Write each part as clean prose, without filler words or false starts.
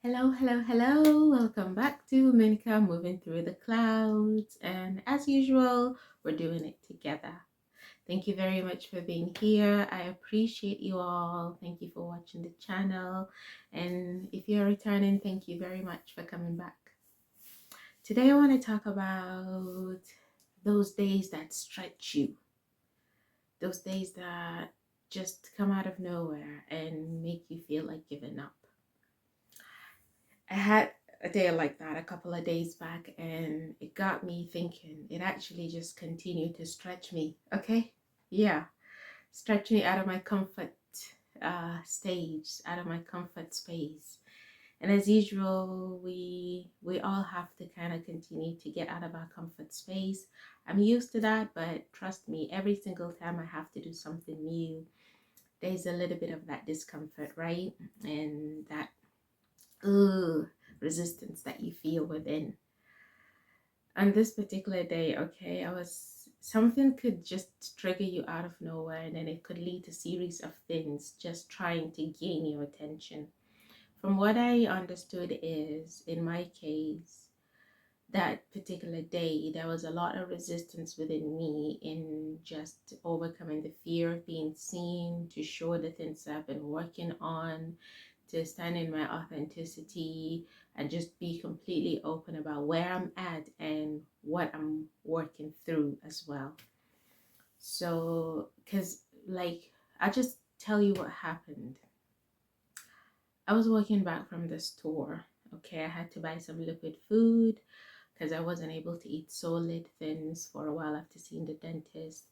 Hello, hello, hello. Welcome back to Minika Moving Through the Clouds. And as usual, we're doing it together. Thank you very much for being here. I appreciate you all. Thank you for watching the channel. And if you're returning, thank you very much for coming back. Today, I want to talk about those days that stretch you, those days that just come out of nowhere and make you feel like giving up. I had a day like that a couple of days back, and it got me thinking. It actually just continued to stretch me. Okay, yeah, stretch me out of my comfort stage, out of my comfort space. And as usual, we all have to kind of continue to get out of our comfort space. I'm used to that, but trust me, every single time I have to do something new, there's a little bit of that discomfort, right? And that ugh, resistance that you feel within. On this particular day, okay, something could just trigger you out of nowhere, and then it could lead to a series of things just trying to gain your attention. From what I understood is, in my case, that particular day, there was a lot of resistance within me in just overcoming the fear of being seen, to show the things I've been working on, to stand in my authenticity and just be completely open about where I'm at and what I'm working through as well. So, I'll just tell you what happened. I was walking back from the store. Okay, I had to buy some liquid food because I wasn't able to eat solid things for a while after seeing the dentist.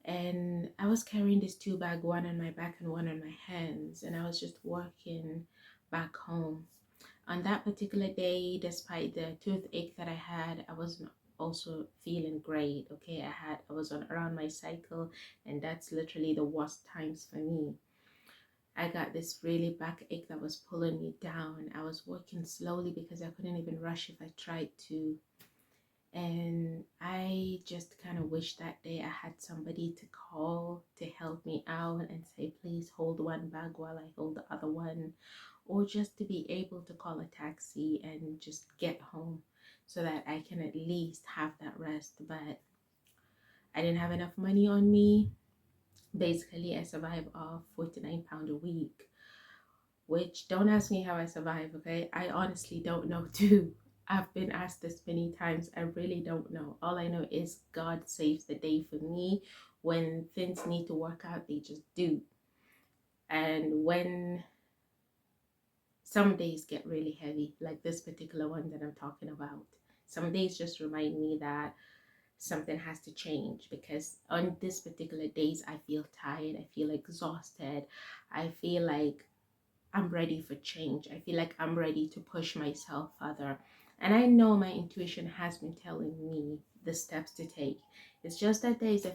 And I was carrying this two bag, one on my back and one on my hands, and I was just walking back home. On that particular day, despite the toothache that I had, I wasn't also feeling great. Okay, I was on around my cycle, and that's literally the worst times for me. I got this really backache that was pulling me down. I was walking slowly because I couldn't even rush if I tried to. And I just kind of wish that day I had somebody to call to help me out and say, please hold one bag while I hold the other one, or just to be able to call a taxi and just get home so that I can at least have that rest. But I didn't have enough money on me. Basically, I survive off £49 a week, which, don't ask me how I survive, okay? I honestly don't know too. I've been asked this many times. I really don't know. All I know is God saves the day for me. When things need to work out, they just do. And when some days get really heavy, like this particular one that I'm talking about, some days just remind me that something has to change, because on this particular days I feel tired, I feel exhausted, I feel like I'm ready for change. I feel like I'm ready to push myself further. And I know my intuition has been telling me the steps to take. It's just that there's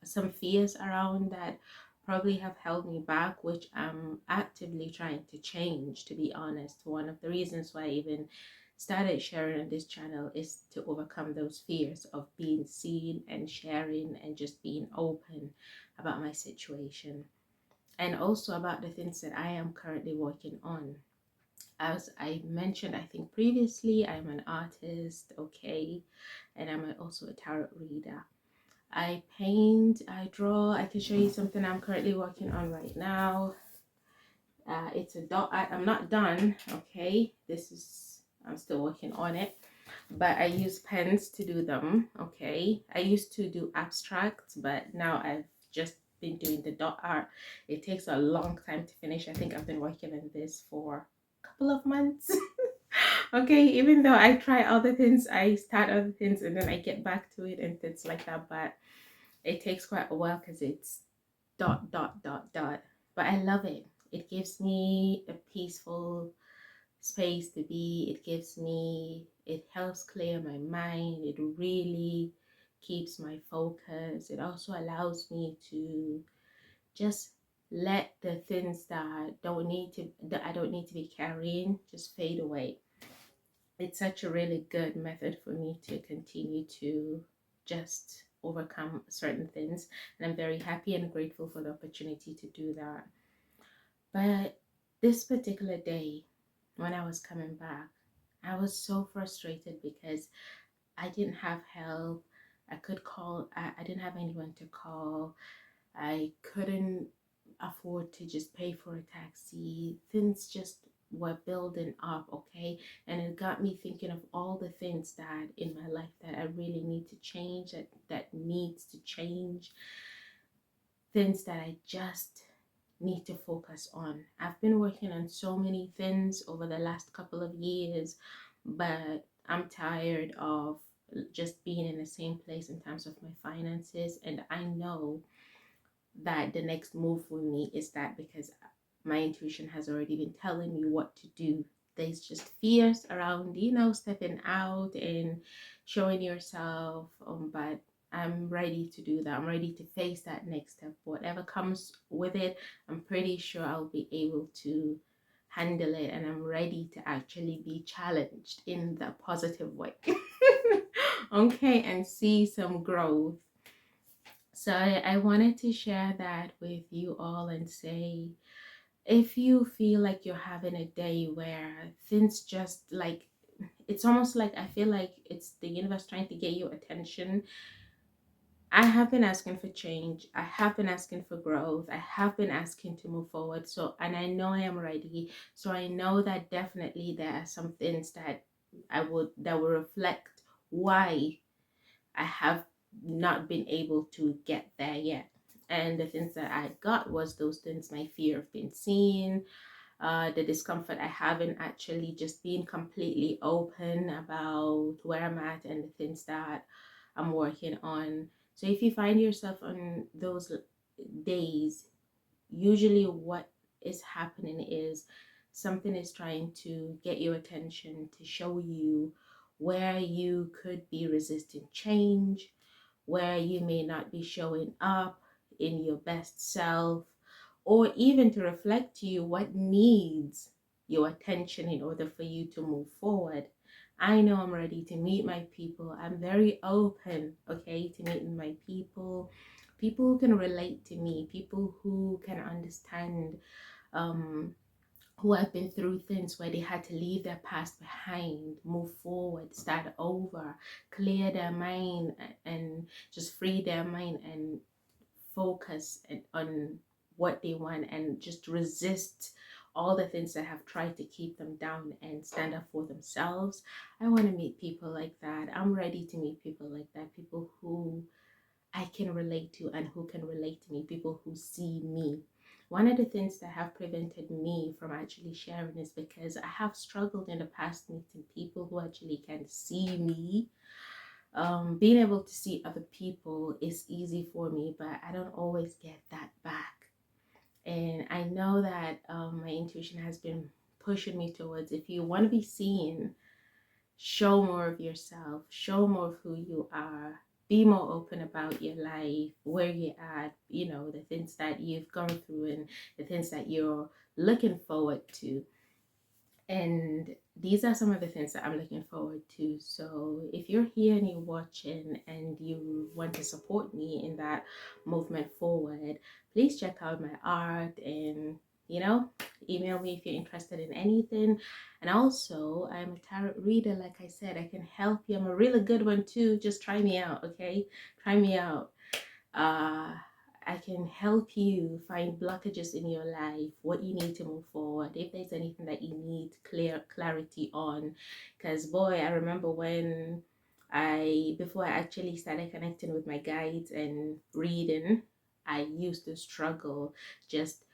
some fears around that probably have held me back, which I'm actively trying to change, to be honest. One of the reasons why I even started sharing on this channel is to overcome those fears of being seen and sharing and just being open about my situation, and also about the things that I am currently working on. As I mentioned, I think previously, I'm an artist, okay, and I'm also a tarot reader. I paint, I draw. I can show you something I'm currently working on right now. It's a dot art. I'm not done, okay. I'm still working on it, but I use pens to do them, okay. I used to do abstracts, but now I've just been doing the dot art. It takes a long time to finish. I think I've been working on this for a couple of months. Okay, even though I try other things, I start other things and then I get back to it and things like that, but it takes quite a while because it's dot dot dot dot, but I love it. It gives me a peaceful space to be. It helps clear my mind. It really keeps my focus. It also allows me to just let the things that I don't need to be carrying just fade away. It's such a really good method for me to continue to just overcome certain things, and I'm very happy and grateful for the opportunity to do that. But this particular day, when I was coming back. I was so frustrated because I didn't have help. I could call, I didn't have anyone to call. I couldn't afford to just pay for a taxi. Things just were building up, okay? And it got me thinking of all the things that in my life that I really need to change, that needs to change, things that I just need to focus on. I've been working on so many things over the last couple of years, but I'm tired of just being in the same place in terms of my finances. And I know that the next move for me is that, because my intuition has already been telling me what to do. There's just fears around, stepping out and showing yourself. But I'm ready to do that. I'm ready to face that next step. Whatever comes with it, I'm pretty sure I'll be able to handle it. And I'm ready to actually be challenged in the positive way. Okay, and see some growth. So I wanted to share that with you all and say, if you feel like you're having a day where things just like, it's almost like I feel like it's the universe trying to get your attention. I have been asking for change. I have been asking for growth. I have been asking to move forward. So, and I know I am ready. So I know that definitely there are some things that that will reflect why I have not been able to get there yet. And the things that I got was those things: my fear of being seen, the discomfort I have in actually just being completely open about where I'm at and the things that I'm working on. So if you find yourself on those days, usually what is happening is something is trying to get your attention to show you where you could be resisting change, where you may not be showing up in your best self, or even to reflect to you what needs your attention in order for you to move forward. I know I'm ready to meet my people. I'm very open, okay, to meeting my people, people who can relate to me, people who can understand, um, who have been through things where they had to leave their past behind, move forward, start over, clear their mind, and just free their mind and focus on what they want, and just resist all the things that have tried to keep them down and stand up for themselves. I want to meet people like that. I'm ready to meet people like that, people who I can relate to and who can relate to me, people who see me. One of the things that have prevented me from actually sharing is because I have struggled in the past meeting people who actually can see me. Being able to see other people is easy for me, but I don't always get that back. And I know that my intuition has been pushing me towards, if you want to be seen, show more of yourself, show more of who you are, be more open about your life, where you're at, the things that you've gone through and the things that you're looking forward to. And these are some of the things that I'm looking forward to. So if you're here and you're watching and you want to support me in that movement forward, please check out my art and, email me if you're interested in anything. And also, I'm a tarot reader. Like I said, I can help you. I'm a really good one too. Just try me out, okay? Try me out. uh I can help you find blockages in your life, what you need to move forward, if there's anything that you need clarity on. Because boy, I remember when before I actually started connecting with my guides and reading, I used to struggle just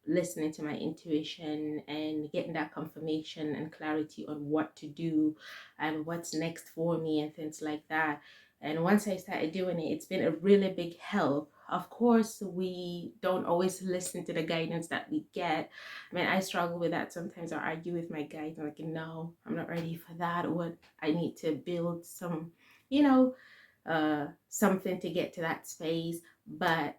listening to my intuition and getting that confirmation and clarity on what to do and what's next for me and things like that. And once I started doing it, it's been a really big help. Of course, we don't always listen to the guidance that we get. I mean, I struggle with that sometimes. I argue with my guides. I'm like, no, I'm not ready for that. Or I need to build some, something to get to that space. But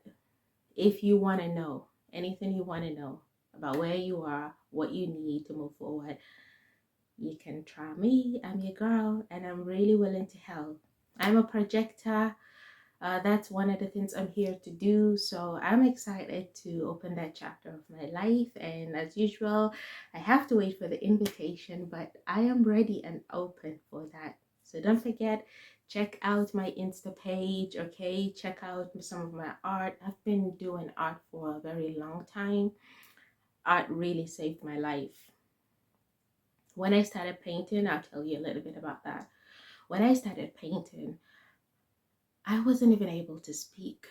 if you want to know anything you want to know about where you are, what you need to move forward, you can try me. I'm your girl, and I'm really willing to help. I'm a projector. That's one of the things I'm here to do. So I'm excited to open that chapter of my life. And as usual, I have to wait for the invitation, but I am ready and open for that. So don't forget, check out my Insta page, okay? Check out some of my art. I've been doing art for a very long time. Art really saved my life. When I started painting, I'll tell you a little bit about that. When I started painting, I wasn't even able to speak.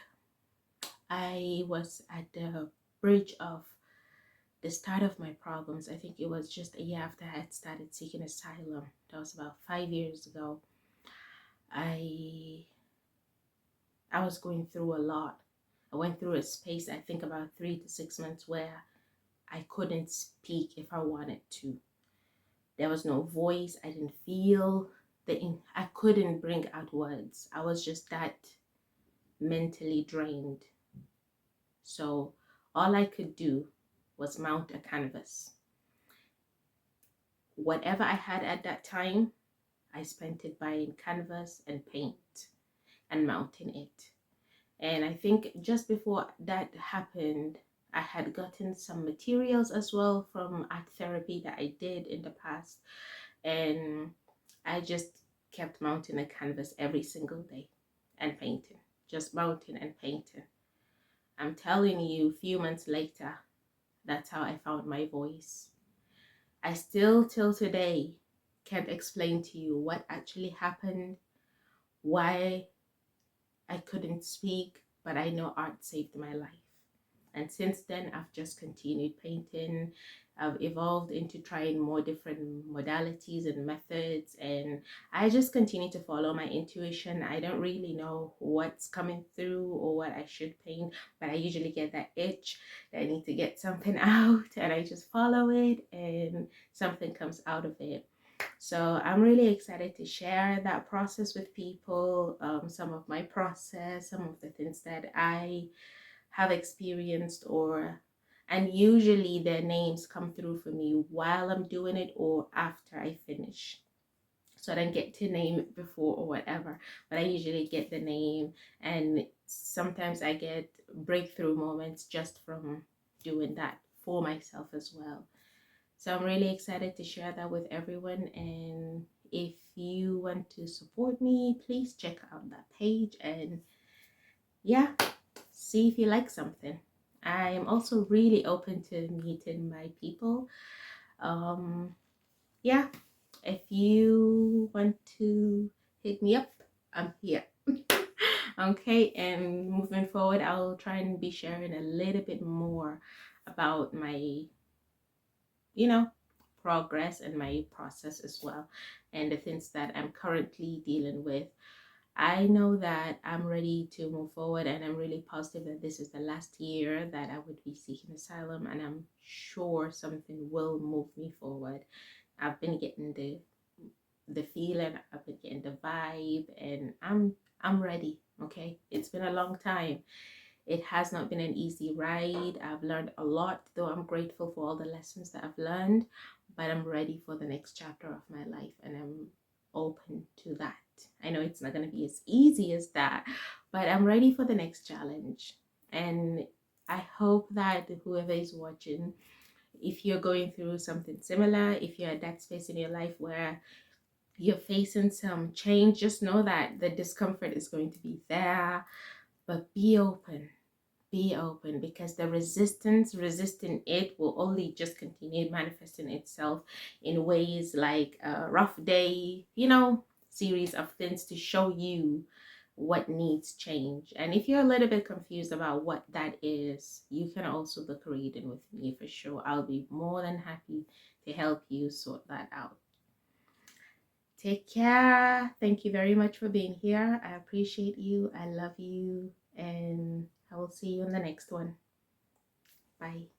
I was at the bridge of the start of my problems. I think it was just a year after I had started seeking asylum. That was about 5 years ago. I was going through a lot. I went through a space, I think about 3 to 6 months, where I couldn't speak if I wanted to. There was no voice. I didn't feel I couldn't bring out words. I was just that mentally drained. So all I could do was mount a canvas. Whatever I had at that time, I spent it buying canvas and paint and mounting it. And I think just before that happened, I had gotten some materials as well from art therapy that I did in the past. And I just kept mounting a canvas every single day and painting, just mounting and painting. I'm telling you, a few months later, that's how I found my voice. I still, till today, can't explain to you what actually happened, why I couldn't speak, but I know art saved my life. And since then, I've just continued painting. I've evolved into trying more different modalities and methods, and I just continue to follow my intuition. I don't really know what's coming through or what I should paint, but I usually get that itch that I need to get something out, and I just follow it, and something comes out of it. So I'm really excited to share that process with people, some of my process, some of the things that I have experienced, and usually their names come through for me while I'm doing it or after I finish. So I don't get to name it before or whatever, but I usually get the name, and sometimes I get breakthrough moments just from doing that for myself as well. So I'm really excited to share that with everyone. And if you want to support me, please check out that page and yeah, see if you like something. I am also really open to meeting my people. Yeah, if you want to hit me up, I'm here. Okay, and moving forward, I'll try and be sharing a little bit more about my, progress and my process as well, and the things that I'm currently dealing with. I know that I'm ready to move forward, and I'm really positive that this is the last year that I would be seeking asylum, and I'm sure something will move me forward. I've been getting the feeling, I've been getting the vibe, and I'm ready. Okay, it's been a long time. It has not been an easy ride. I've learned a lot, though I'm grateful for all the lessons that I've learned, but I'm ready for the next chapter of my life, and I'm open to that. I know it's not going to be as easy as that, but I'm ready for the next challenge. And I hope that whoever is watching, if you're going through something similar, if you're at that space in your life where you're facing some change, just know that the discomfort is going to be there, but be open. Be open, because the resisting it will only just continue manifesting itself in ways like a rough day, series of things to show you what needs change. And if you're a little bit confused about what that is, you can also book a reading with me for sure. I'll be more than happy to help you sort that out. Take care. Thank you very much for being here. I appreciate you. I love you. And I will see you in the next one. Bye.